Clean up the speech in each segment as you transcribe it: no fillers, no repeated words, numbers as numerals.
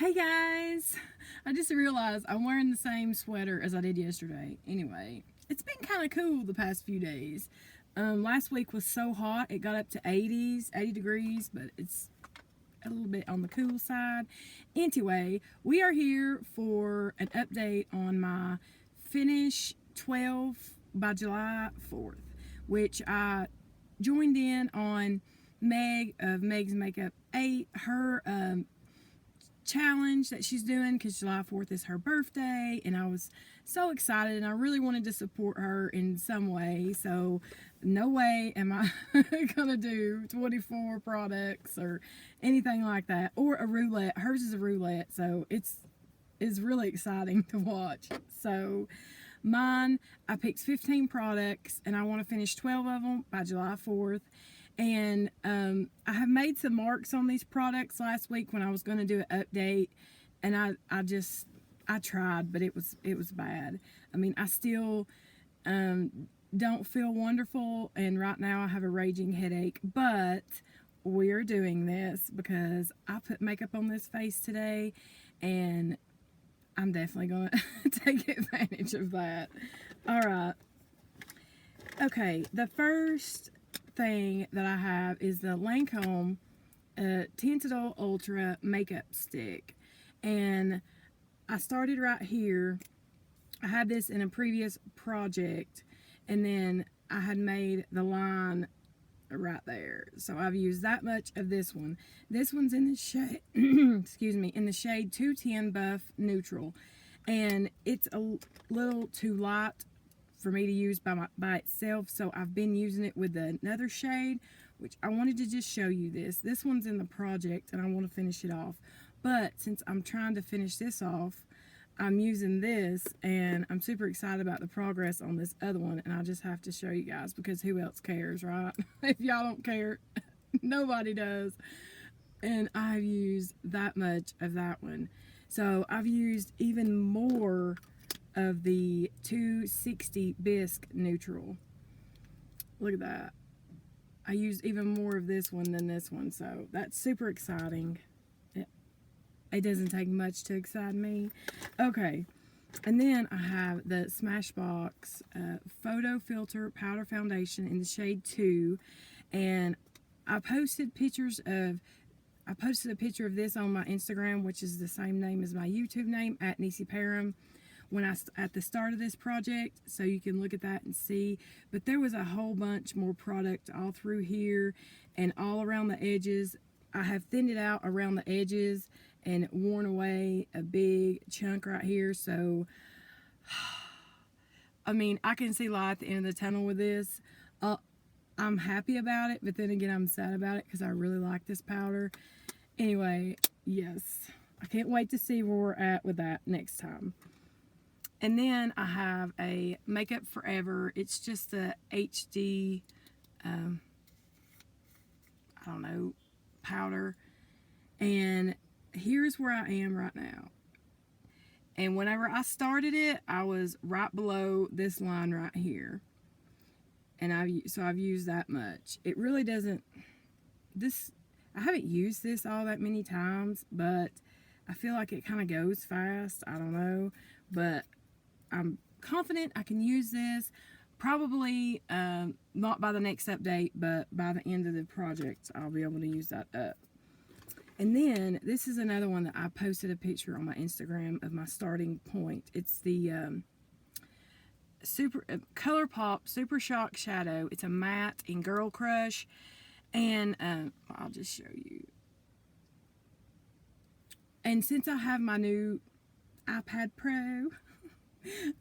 Hey guys! I just realized I'm wearing the same sweater as I did yesterday. Anyway, it's been kind of cool the past few days. Last week was so hot, it got up to 80 degrees, but it's a little bit on the cool side. Anyway, we are here for an update on my Finish 12 by July 4th, which I joined in on Meg of Meg's Makeup 8, her challenge that she's doing, because July 4th is her birthday, and I was so excited and I really wanted to support her in some way. So no way am I gonna do 24 products or anything like that, or a roulette. Hers is a roulette, so it's really exciting to watch. So mine, I picked 15 products and I want to finish 12 of them by July 4th. And I have made some marks on these products last week when I was going to do an update, and I tried, but it was bad. I mean, I still don't feel wonderful, and right now I have a raging headache, but we're doing this because I put makeup on this face today, and I'm definitely going to take advantage of that. All right. Okay, the first thing that I have is the Lancôme Tinted Ultra Makeup Stick, and I started right here. I had this in a previous project, and then I had made the line right there, so I've used that much of this one. This one's in the shade excuse me, in the shade 210 Buff Neutral, and it's a little too light for me to use by itself, so I've been using it with another shade, which I wanted to just show you this. This one's in the project and I want to finish it off, but since I'm trying to finish this off, I'm using this, and I'm super excited about the progress on this other one, and I just have to show you guys because who else cares, right? If y'all don't care, nobody does. And I've used that much of that one, so I've used even more of the 260 Bisque Neutral. Look at that. I used even more of this one than this one, so that's super exciting. It doesn't take much to excite me. Okay, and then I have the Smashbox Photo Filter Powder Foundation in the shade 2, and I posted a picture of this on my Instagram, which is the same name as my YouTube name, at Nisi Param, at the start of this project, so you can look at that and see. But there was a whole bunch more product all through here and all around the edges. I have thinned it out around the edges and worn away a big chunk right here, so I mean, I can see light at the end of the tunnel with this. I'm happy about it, but then again I'm sad about it because I really like this powder. Anyway, yes, I can't wait to see where we're at with that next time. And then I have a Makeup Forever. It's just a HD, I don't know, powder. And here's where I am right now. And whenever I started it, I was right below this line right here. And I've used that much. It really doesn't, I haven't used this all that many times, but I feel like it kind of goes fast. I don't know, but I'm confident I can use this. Probably not by the next update, but by the end of the project, I'll be able to use that up. And then this is another one that I posted a picture on my Instagram of my starting point. It's the Colourpop Super Shock Shadow. It's a matte in Girl Crush, and I'll just show you. And since I have my new iPad Pro,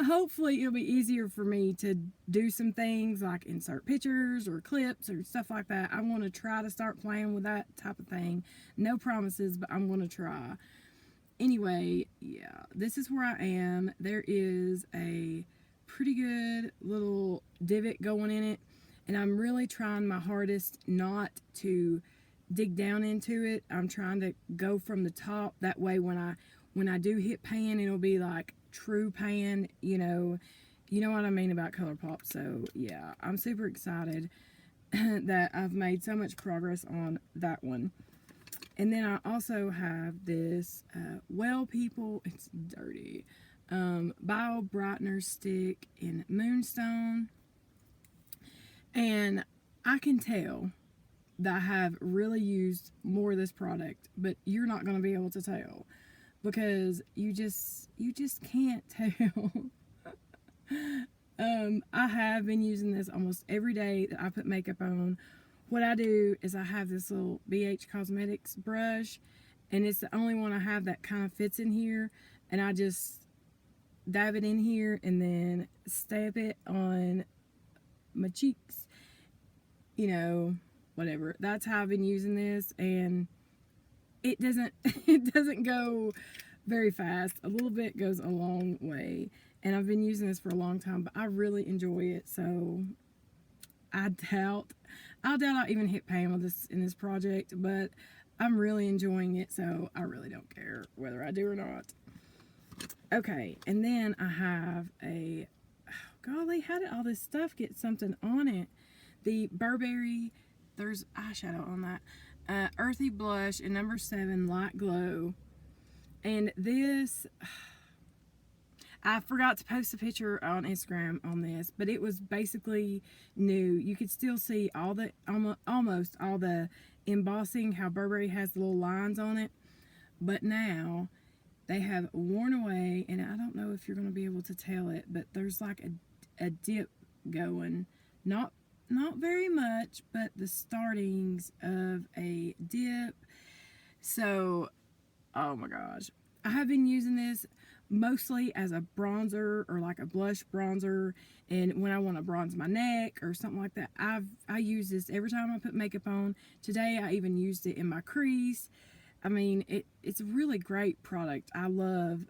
hopefully it'll be easier for me to do some things like insert pictures or clips or stuff like that. I want to try to start playing with that type of thing. No promises, but I'm going to try. Anyway, yeah, this is where I am. There is a pretty good little divot going in it, and I'm really trying my hardest not to dig down into it. I'm trying to go from the top. That way when I do hit pan, it'll be like true pan, you know what I mean about Colourpop. So yeah, I'm super excited that I've made so much progress on that one. And then I also have this Well People, it's dirty, Bio Brightener stick in Moonstone. And I can tell that I have really used more of this product, but you're not going to be able to tell because you just can't tell. I have been using this almost every day that I put makeup on. What I do is I have this little BH Cosmetics brush, and it's the only one I have that kind of fits in here, and I just dab it in here and then stab it on my cheeks, you know, whatever. That's how I've been using this, and it doesn't go very fast. A little bit goes a long way, and I've been using this for a long time, but I really enjoy it. So I doubt I'll even hit pay on this in this project, but I'm really enjoying it, so I really don't care whether I do or not. Okay, and then I have a, oh golly, how did all this stuff get something on it? The Burberry, there's eyeshadow on that, Earthy Blush in number 7 Light Glow. And this, I forgot to post a picture on Instagram on this, but it was basically new. You could still see all the, almost all the embossing, how Burberry has the little lines on it. But now they have worn away, and I don't know if you're going to be able to tell it, but there's like a dip going. Not very much, but the startings of a dip. So, oh my gosh. I have been using this mostly as a bronzer or like a blush bronzer, and when I want to bronze my neck or something like that, I use this every time I put makeup on. Today I even used it in my crease. I mean, it's a really great product. I love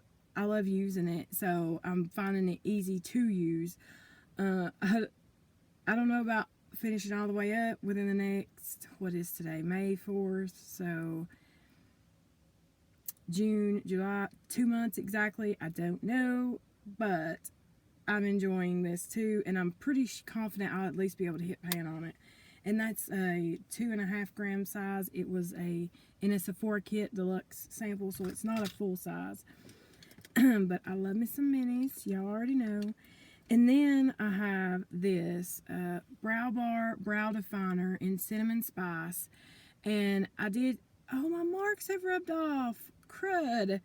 using it, so I'm finding it easy to use. I don't know about finishing all the way up within the next, what is today, May 4th, so June, July, 2 months exactly, I don't know, but I'm enjoying this too, and I'm pretty confident I'll at least be able to hit pan on it. And that's a 2.5 gram size. It was in a Sephora kit deluxe sample, so it's not a full size. But I love me some minis, y'all already know. And then I have this Brow Bar Brow Definer in Cinnamon Spice. And I did, oh, my marks have rubbed off. Crud.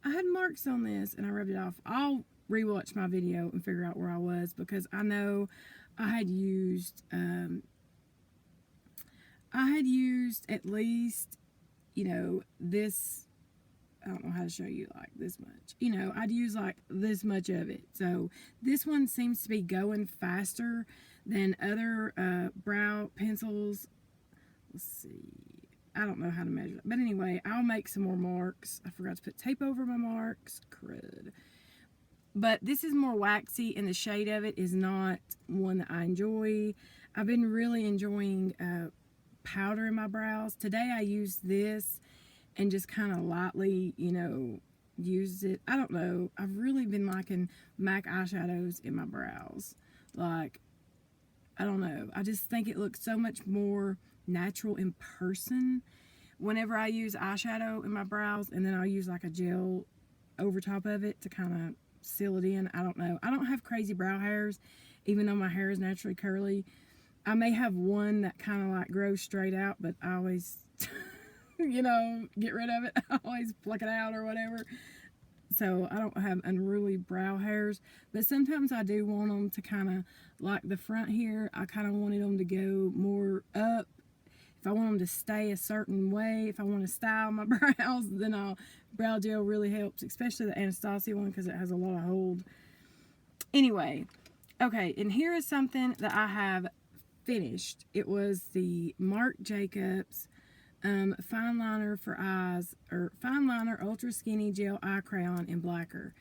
I had marks on this and I rubbed it off. I'll rewatch my video and figure out where I was, because I know I had used at least, you know, this, I don't know how to show you, like this much. You know, I'd use like this much of it. So this one seems to be going faster than other brow pencils. Let's see. I don't know how to measure it. But anyway, I'll make some more marks. I forgot to put tape over my marks. Crud. But this is more waxy, and the shade of it is not one that I enjoy. I've been really enjoying powder in my brows. Today I used this and just kind of lightly, you know, used it. I don't know. I've really been liking MAC eyeshadows in my brows. Like, I don't know. I just think it looks so much more natural in person whenever I use eyeshadow in my brows, and then I'll use like a gel over top of it to kind of seal it in. I don't know. I don't have crazy brow hairs, even though my hair is naturally curly. I may have one that kind of like grows straight out, but I always, you know, get rid of it. I always pluck it out or whatever. So I don't have unruly brow hairs, but sometimes I do want them to kind of, like the front here, I kind of wanted them to go more up. If I want them to stay a certain way, if I want to style my brows, then brow gel really helps, especially the Anastasia one, because it has a lot of hold. Anyway, okay, and here is something that I have finished. It was the Marc Jacobs Fine Liner for Eyes, or Fine Liner Ultra Skinny Gel Eye Crayon in Blacquer.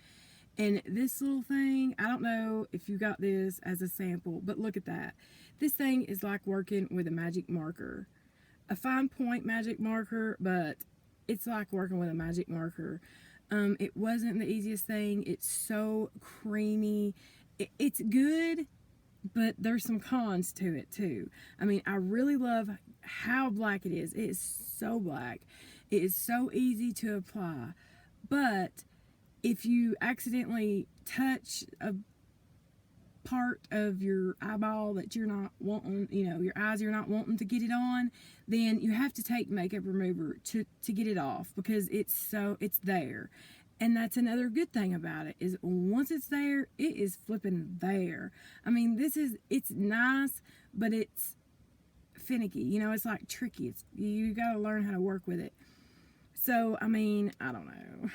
And this little thing, I don't know if you got this as a sample, but look at that. This thing is like working with a magic marker. A fine point magic marker, but it's like working with a magic marker. It wasn't the easiest thing. It's so creamy. It's good. but there's some cons to it too. I mean, I really love how black it is. It is so black. It is so easy to apply. But if you accidentally touch a part of your eyeball that you're not wanting, your eyes you're not wanting to get it on, then you have to take makeup remover to get it off, because it's there. And that's another good thing about it, is once it's there, it is flipping there. I mean, it's nice, but it's finicky. It's like tricky. You got to learn how to work with it. So, I mean, I don't know.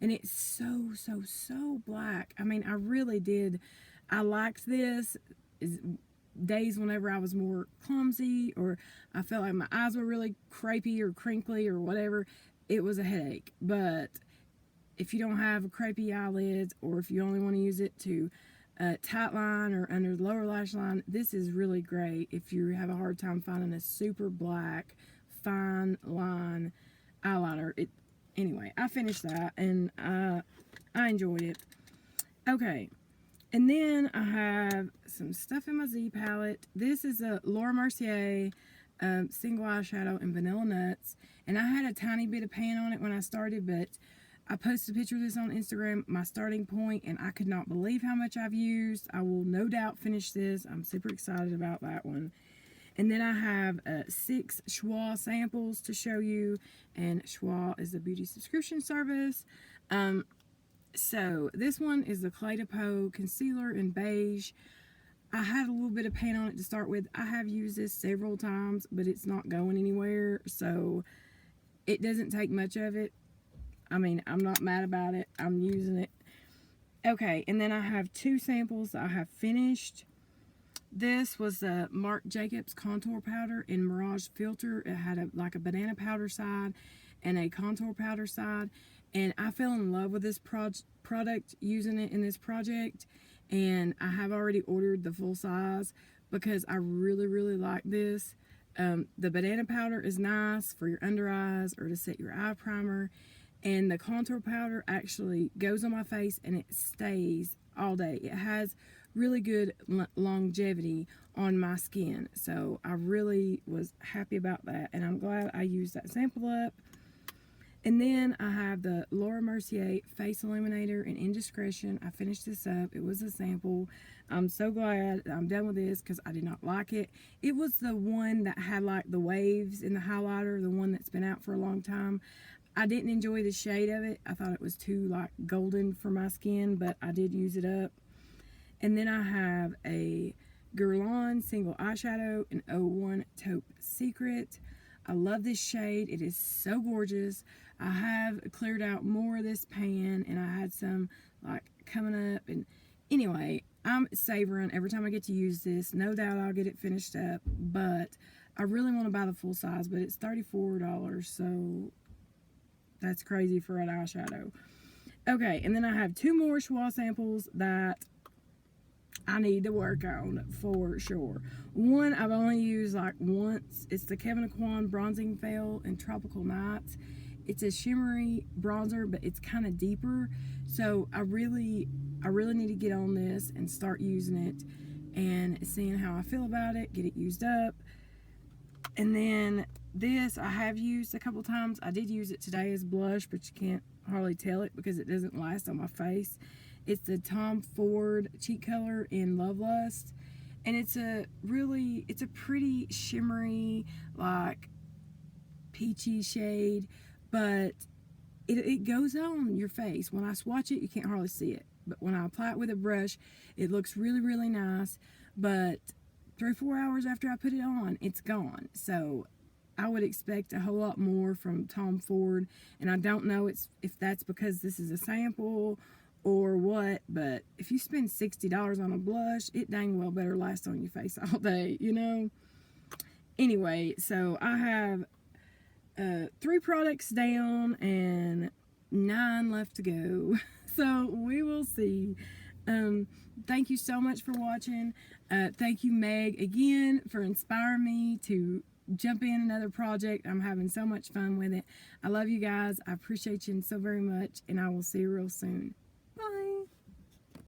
And it's so black. I mean, I really did. I liked this. Days whenever I was more clumsy, or I felt like my eyes were really crepey or crinkly or whatever, it was a headache. But if you don't have crepey eyelids, or if you only want to use it to tight line or under the lower lash line, this is really great if you have a hard time finding a super black fine line eyeliner. Anyway, I finished that, and I enjoyed it. Okay, and then I have some stuff in my Z palette. This is a Laura Mercier single eyeshadow in Vanilla Nuts, and I had a tiny bit of pan on it when I started, but I posted a picture of this on Instagram, my starting point, and I could not believe how much I've used. I will no doubt finish this. I'm super excited about that one. And then I have 6 Choix samples to show you, and Choix is a beauty subscription service. So this one is the Cle De Peau concealer in beige. I had a little bit of paint on it to start with. I have used this several times, but it's not going anywhere, so it doesn't take much of it. I mean, I'm not mad about it. I'm using it. Okay, and then I have 2 samples that I have finished. This was the Marc Jacobs contour powder in Mirage filter. It had like a banana powder side and a contour powder side, and I fell in love with this product using it in this project, and I have already ordered the full size because I really like this. The banana powder is nice for your under eyes or to set your eye primer, and the contour powder actually goes on my face and it stays all day. It has really good longevity on my skin, so I really was happy about that, and I'm glad I used that sample up. And then I have the Laura Mercier Face Illuminator in Indiscretion. I finished this up. It was a sample. I'm so glad I'm done with this because I did not like it. It was the one that had like the waves in the highlighter, the one that's been out for a long time. I didn't enjoy the shade of it. I thought it was too like golden for my skin, but I did use it up. And then I have a Guerlain single eyeshadow in 01 Taupe Secret. I love this shade. It is so gorgeous. I have cleared out more of this pan, and I had some like coming up. And anyway, I'm savoring every time I get to use this. No doubt I'll get it finished up, but I really want to buy the full size, but it's $34, so that's crazy for an eyeshadow. Okay, and then I have 2 more Choix samples that I need to work on for sure. One I've only used like once. It's the Kevyn Bronzing Veil in Tropical Nights. It's a shimmery bronzer, but it's kind of deeper. So I really need to get on this and start using it and seeing how I feel about it, get it used up. And then this I have used a couple times. I did use it today as blush, but you can't hardly tell it because it doesn't last on my face. It's the Tom Ford Cheek Color in Lovelust, and it's a pretty shimmery, like peachy shade, but it goes on your face. When I swatch it, you can't hardly see it, but when I apply it with a brush, it looks really nice. But 3 or 4 hours after I put it on, it's gone. So I would expect a whole lot more from Tom Ford, and I don't know if that's because this is a sample or what, but if you spend $60 on a blush, it dang well better last on your face all day, you know? Anyway, so I have 3 products down and 9 left to go. So we will see. Thank you so much for watching. Thank you, Meg, again, for inspiring me to jump in another project. I'm having so much fun with it. I love you guys. I appreciate you so very much, and I will see you real soon.